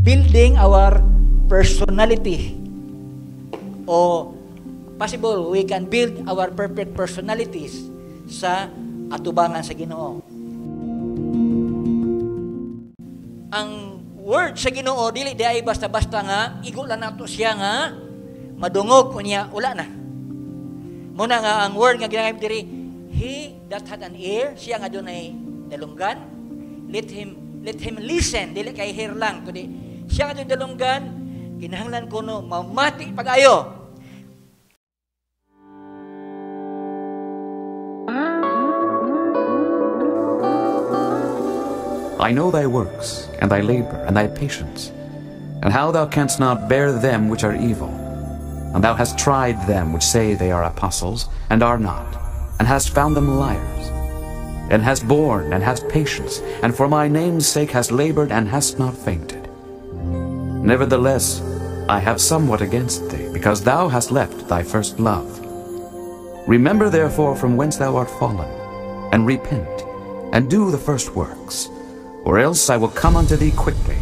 building our personality. O possible, we can build our perfect personalities sa atubangan sa Ginoo. Ang word sa Ginoo dili di ay basta-basta nga igo lang nato siya nga madungog unya wala na. Muna nga ang word nga ginagamit diri, he that had an ear, siya nga dunay dalunggan, let him listen, dili kay hear lang kundi siya nga dunay dalunggan, kinahanglan kuno mamati pag-ayo. I know thy works, and thy labor, and thy patience, and how thou canst not bear them which are evil. And thou hast tried them which say they are apostles, and are not, and hast found them liars. And hast borne, and hast patience, and for my name's sake hast labored, and hast not fainted. Nevertheless, I have somewhat against thee, because thou hast left thy first love. Remember therefore from whence thou art fallen, and repent, and do the first works. Or else I will come unto thee quickly,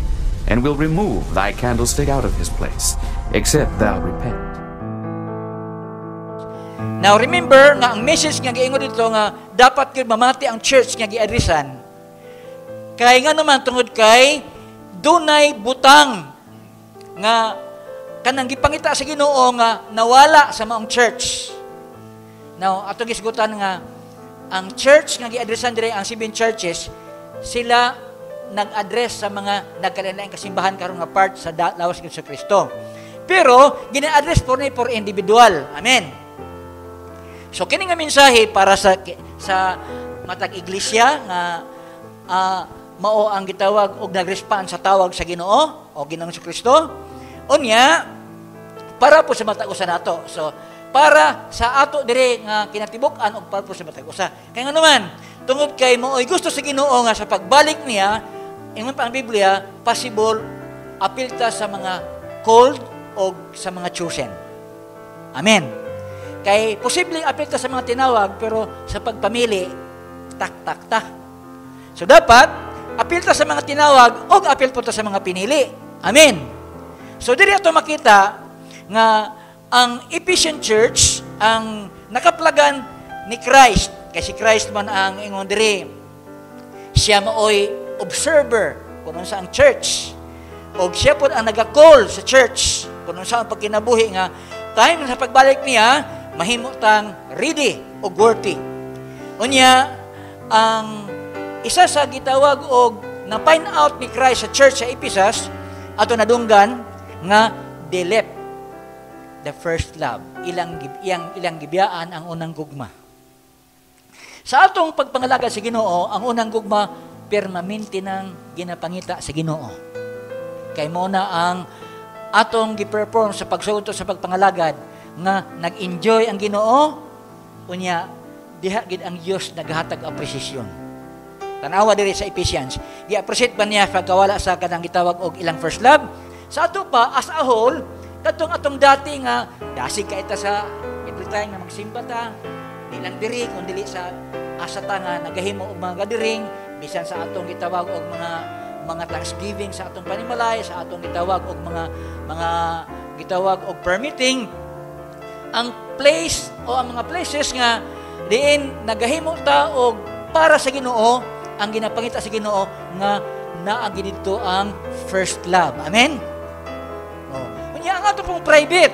and will remove thy candlestick out of his place, except thou repent. Now remember nga ang message nga giingon dito nga dapat gyud mamati ang church nga giadresan. Kay nga naman tungod kay dunay butang nga kanang gipangita sa Ginoo nga nawala sa maong church. Now atong gisgutan nga ang church nga giadresan dire ang 7 churches, sila nag-address sa mga nagkalain-laing kasimbahan karon nga part sa lawas ni Kristo. Pero gina-address po ni for individual. Amen. So kini nga mensahe para sa matag iglesia nga mao ang gitawag og nag-respond sa tawag sa Ginoo o Ginoong Kristo. Unya para po sa matag usa nato. So para sa ato dire nga kinatibuk-an og para po sa matag usa. Kay nga naman tungod kay maoy gusto sa Ginoo nga sa pagbalik niya, ingon pa ang Biblia, possible apilta sa mga called o sa mga chosen. Amen. Kay posibleng apilta sa mga tinawag, pero sa pagpamili, tak. So dapat, apilta sa mga tinawag o apilta sa mga pinili. Amen. So diri ato makita nga ang Ephesian Church, ang nakaplagan ni Christ, kay si Christ man ang ingon diri, siya maoy observer kung sa ang church. O siya po ang nag-call sa church kung sa ang pagkinabuhi nga time sa pagbalik niya, mahimo tang ready o worthy. Unya, ang isa sa gitawag o na-find out ni Christ sa church sa Ephesus, ato nadunggan nga they left the first love. Ilang gibiyaan ang unang gugma. Sa atong pagpangalaga sa Ginoo, ang unang gugma permanente nang ginapangita sa Ginoo. Kay mo na ang atong gi-perform sa pagsugod sa pagpangalagad nga nag-enjoy ang Ginoo, unya diha gid ang Dios naghatag apresiasyon. Tanawa diri sa Ephesians, gi-appreciate ba niya pagkawala sa kanang gitawag og ilang first love? Sa ato pa as a whole, katong atong dati nga dasig ka ita sa every time nga magsimba ta, di lang diri kundi sa asa ta nga nagahimo og mga gathering, bisan sa atong gitawag og mga Thanksgiving sa atong panimalay, sa atong gitawag og mga gitawag og permitting, ang place o ang mga places nga diin nagahimo ta og para sa Ginoo, ang ginapangita sa Ginoo nga naa dito ang first love. Amen. Kunya ang ato pong private,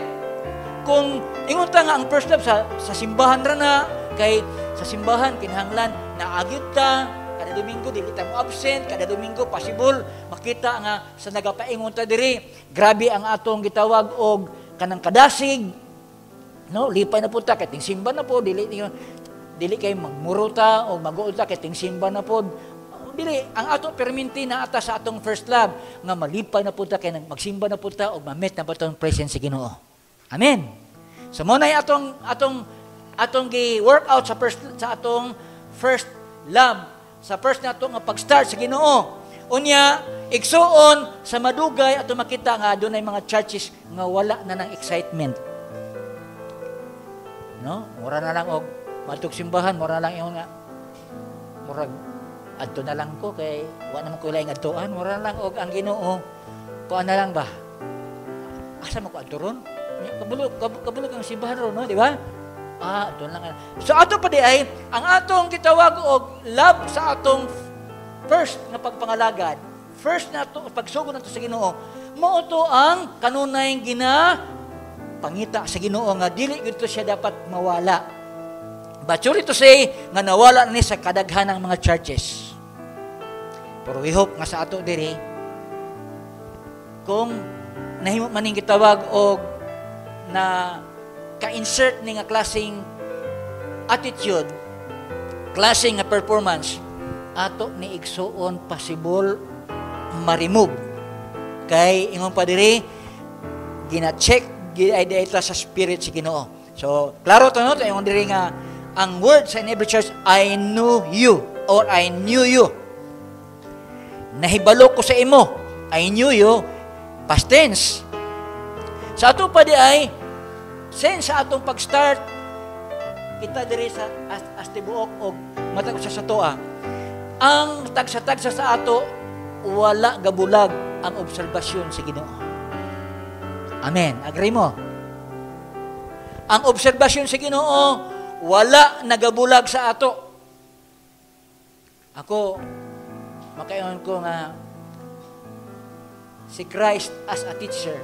kung ingon ta nga ang first love sa simbahan ra na, kay sa simbahan kinahanglan naagyud ta kada Domingo, dili ta mo absent, kada Domingo possible makita nga sa nagapaingon ta diri, grabe ang atong gitawag og kanang kadasig, no, lipay na po ta kay ting simba na po, dili kay magmuro ta o mag-uol ta kay ting simba na po, dili ang ato perminti na ata sa atong first love nga malipay na po ta kay magsimba na po ta og ma-meet na po tong presence sa Ginoo. Amen. So mo na atong gi-work out sa atong first love, sa first nato nga pag-start sa Ginoo. Unya, igsuon sa madugay ato makita nga adunay mga churches nga wala na ng excitement. No? Mura na lang og matug simbahan, mura lang yung nga murag adto na lang ko kay wa naman ko laing adtuan, mura na lang og ang Ginoo kuan na lang ba? Asa mo ko aturon? Kabulog ang simbahan ron, no? Di ba? Doon lang. So ato pa di ay, ang atong gitawag og love sa atong first na pagpangalagad, first na to, pagsugod nato sa Ginoo, mao to ang kanunay pangita sa Ginoo nga dili gito siya dapat mawala. But sorry to say nga nawala ni sa kadaghanang mga churches. Pero we hope nga sa ato diri kung nahimo man ning gitawag og na ka-insert ni nga klaseng attitude, klaseng nga performance, ato ni igsuon possible ma-remove. Kay ingon pa diri gina-check gid-idea sa spirit si Ginoo. So, klaro to no, ingon diri nga ang word sa every church, I knew you or I knew you. Nahibalo ko sa imo. I knew you, past tense. Sa ato pa di ay since sa atong pag-start, kita diri sa astibuok o matag sa toa, ang tagsa-tagsa sa ato, wala gabulag ang obserbasyon sa Ginoo. Amen. Agree mo? Ang obserbasyon sa Ginoo, wala nagabulag sa ato. Ako, makayon ko nga, si Christ as a teacher,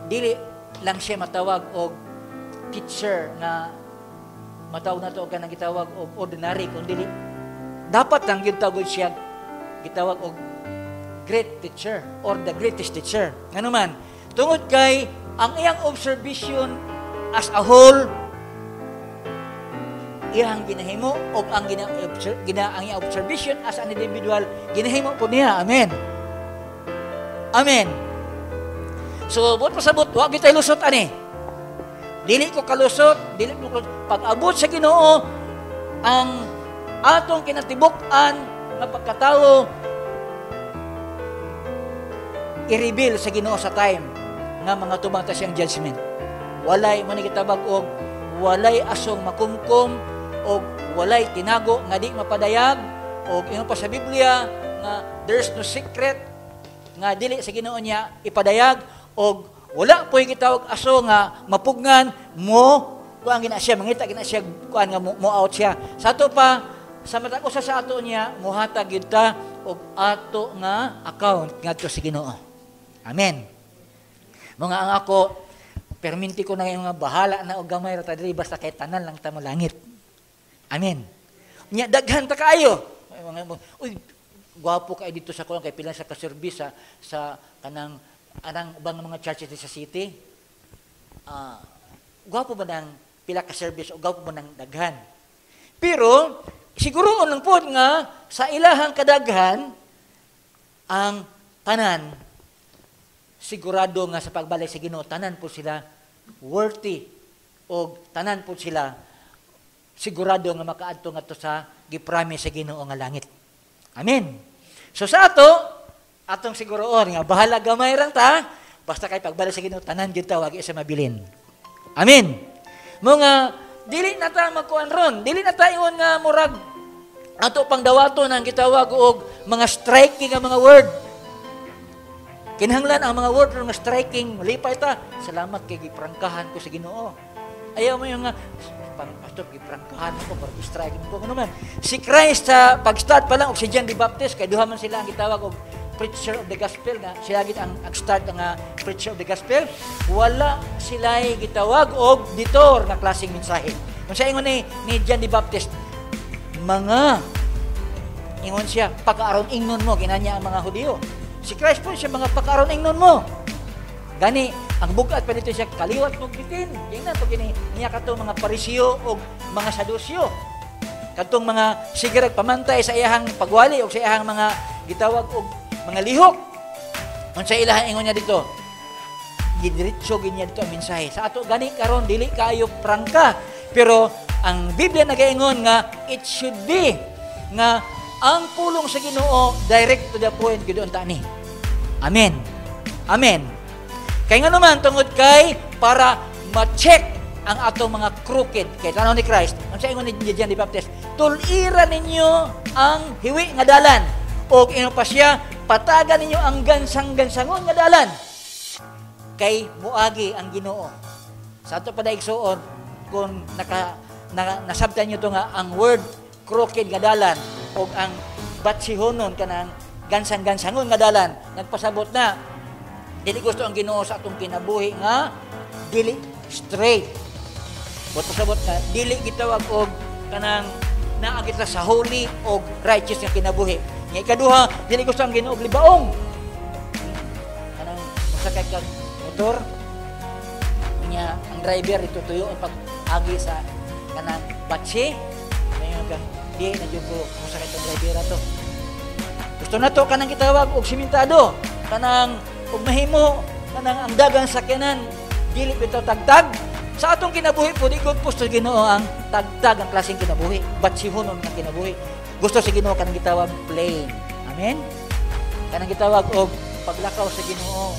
dili lang siya matawag og teacher na matawag na to og kanang gitawag og ordinary, kundi dapat lang gitawag siya gitawag og great teacher or the greatest teacher. Ngano man, tungod kay ang iyang observation as a whole, iyang ginahimo o ang iyang observation as an individual ginahimo po niya. Amen. Amen. So, buot pasabot, huwag kita ilusot, ani. Dili ko kalusot, dili ko pag-abot sa Ginoo, ang atong kinatibuk-an na pagkatao, i-reveal sa Ginoo sa time nga mga tumata siyang judgment. Walay manikitabag og walay asong makumkum og walay tinago nga di mapadayag og ino pa sa Biblia nga there's no secret nga dili sa Ginoo niya ipadayag og wala po'y gitawag aso nga mapugnan mo kuan gina siya mangita gina siya kuan nga mo out siya. Sa ato pa sa matag usa sa ato niya muhatag gyud ta og ato nga account ngadto sa Ginoo. Amen. Mga ang ako perminti ko na nga bahala na og gamay ra ta diri basta kay tanan lang ta mo langit. Amen. Nya daghan ta kaayo. Uy, gwapo kay dito sa kuan kay pila sa ka-service sa kanang anang ubang mga churches sa city. Gwapo ba nang pila ka-service o gwapo ba nang daghan? Pero siguro lang po nga sa ilahang kadaghan ang tanan sigurado nga sa pagbalik sa Ginoo tanan po sila worthy o tanan po sila sigurado nga makaadto ngadto sa gipromise sa Ginoo nga langit. Amen. So sa ato atong siguroon nga bahala gamay ra ta basta kay pagbalik sa Ginoo tanan gyud ta wagi sa mabilin. Amen. Mga dili na ta magkuan ron, dili na ta ingon nga murag ato pang dawaton ang gitawag og mga striking nga mga word. Kinahanglan ang mga word nga striking, malipay ta. Salamat kay giprangkahan ko sa Ginoo. Ayaw mo yung nga, pastor, giprangkahan ko, para striking ko. Ano man? Si Christ sa pag-start pa lang, o si John the Baptist, kaya duha man sila ang gitawag og preacher of the gospel, na sila ang start ng preacher of the gospel. Wala sila gitawag og ditor na klaseng mensahe. Kung sa ingon ni John the Baptist, mga, ingon siya, pag-aaron ingnon mo, ginanya ang mga Hudyo. Si Christ po siya mga pag-aaron ingnon mo. Gani, ang bugat pa dito siya, kaliwat mo bitin. Yan na, pag niya katong mga Pariseo o mga Sadusyo. Katong mga sigurag pamantay sa iyahang pagwali o sa iyahang mga gitawag o mga lihok. Kung sa ilahan ingon niya dito, gidiritso ginya dito ang mensahe. Sa ato, gani karon dili kayo prangka. Pero, ang Biblia nagaingon nga, it should be nga ang pulong sa Ginoo direct to the point gyud unta ni. Amen. Amen. Kay nga naman tungod kay para ma-check ang atong mga crooked kay tanaw ni Christ. Ang sa ingon ni John the Baptist, tulira ninyo ang hiwi nga dalan. O ino pa siya, patagan ninyo ang gansang-gansangon nga dalan kay muagi ang Ginoo. Sa ato pa daigsuon kung nasabtan nyo to nga ang word crooked nga dalan o ang batsihonon kanang gansang-gansangon nga dalan, nagpasabot na dili gusto ang Ginoo sa atong kinabuhi nga dili straight. But pasabot na dili gitawag og kanang naa kita sa holy o righteous nga kinabuhi. Nga ikaduha, dili gusto ang Ginoo og libaong. Kanang masakay kag motor nya ang driver itutuyo ang pag-agi sa kanang batsi. Ngayon kang di na jud ko masakay kag driver ato. Gusto na to kanang gitawag og simentado, kanang og mahimo kanang ang dagang sakyanan dili bitaw tagtag. Sa atong kinabuhi po, di good po sa Ginoo ang tagtag ang klaseng kinabuhi. Batsihonon ang kinabuhi. Gusto sa Ginoo kanang gitawag plain. Amen? Kanang gitawag og paglakaw sa Ginoo.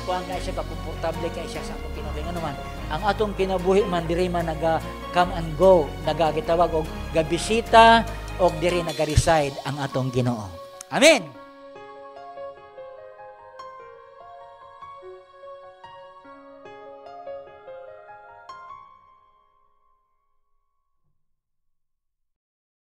Kuang kay siya kakomportable kay siya sa atong kinabuhi. Ano man? Ang atong kinabuhi man diri man naga come and go. Naga gitawag og gabisita og diri naga reside ang atong Ginoo. Amen?